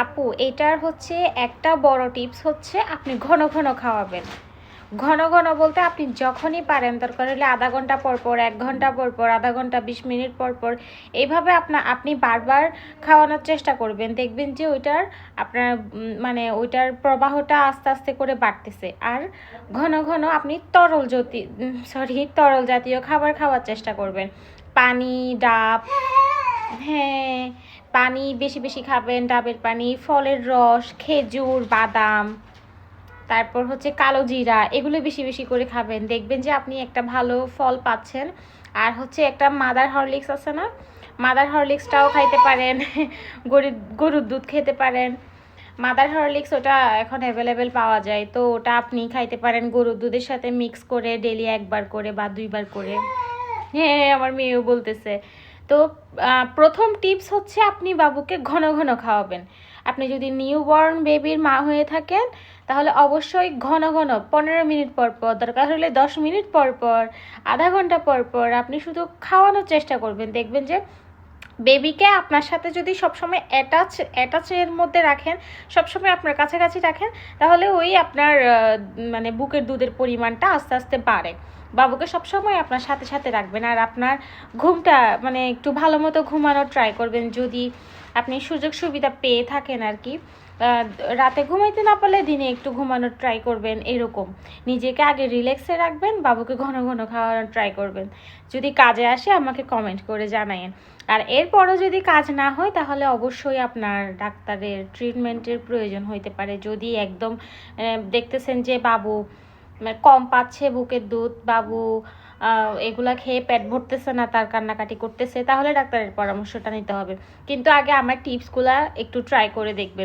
আপু এটার হচ্ছে একটা বড় টিপস হচ্ছে আপনি ঘন ঘন খাওয়াবেন। ঘন ঘন বলতে আপনি যখনই পারেন, দরকার হলে আধা ঘন্টা পর পর, 1 ঘন্টা পর পর, আধা ঘন্টা 20 মিনিট পর পর, এইভাবে আপনি বারবার খাওয়ানোর চেষ্টা করবেন। দেখবেন যে ওইটার আপনার মানে ওইটার প্রবাহটা আস্তে আস্তে করে বাড়তেছে। আর ঘন ঘন আপনি তরল জাতীয় খাবার খাওয়ার চেষ্টা করবেন। পানি, ডাব, হ্যাঁ, পানি বেশি বেশি খাবেন, ডাবের পানি, ফলের রস, খেজুর, বাদাম, তারপর হচ্ছে কালো জিরা, এগুলো বেশি বেশি করে খাবেন। দেখবেন যে আপনি একটা ভালো ফল পাচ্ছেন। আর হচ্ছে একটা মাদার হরলিক্স আছে না, মাদার হরলিক্সটাও খাইতে পারেন। গরুর দুধ খেতে পারেন। মাদার হরলিক্স ওটা এখন অ্যাভেলেবেল পাওয়া যায়, তো ওটা আপনি খাইতে পারেন গরুর দুধের সাথে মিক্স করে, ডেলি 1বার করে বা 2বার করে। হ্যাঁ, আমার মেয়েও বলতেছে। তো প্রথম টিপস হচ্ছে আপনি বাবুকে ঘন ঘন খাওয়াবেন। আপনি যদি নিউবর্ন বেবির মা হয়ে থাকেন তাহলে অবশ্যই ঘন ঘন 15 মিনিট পর পর, দরকার হলে 10 মিনিট পর পর, আধা ঘন্টা পর পর আপনি শুধু খাওয়ানোর চেষ্টা করবেন। দেখবেন যে বেবিকে আপনার সাথে যদি সবসময় অ্যাটাচের মধ্যে রাখেন, সবসময় আপনার কাছাকাছি রাখেন, তাহলে ওই আপনার মানে বুকের দুধের পরিমাণটা আস্তে আস্তে বাড়ে। বাবুকে সবসময় আপনার সাথে সাথে রাখবেন। আর আপনার ঘুমটা মানে একটু ভালো মতো ঘুমানোর ট্রাই করবেন, যদি আপনি সুযোগ সুবিধা পেয়ে থাকেন আর কি। রাতে ঘুমাইতে না পারলে দিনে একটু ঘুমানোর ট্রাই করবেন। এরকম নিজেকে আগে রিল্যাক্সে রাখবেন, বাবুকে ঘন ঘন খাওয়ানোর ট্রাই করবেন। যদি কাজে আসে আমাকে কমেন্ট করে জানায়েন। আর এরপরও যদি কাজ না হয় তাহলে অবশ্যই আপনার ডাক্তারের ট্রিটমেন্টের প্রয়োজন হইতে পারে। যদি একদম দেখতেছেন যে বাবু কম পাচ্ছে বুকের দুধ, বাবু এগুলা খেয়ে পেট ভরতেছে না, তার কান্নাকাটি করতেছে, তাহলে ডাক্তারের পরামর্শটা নিতে হবে। কিন্তু আগে আমার টিপসগুলা একটু ট্রাই করে দেখবেন।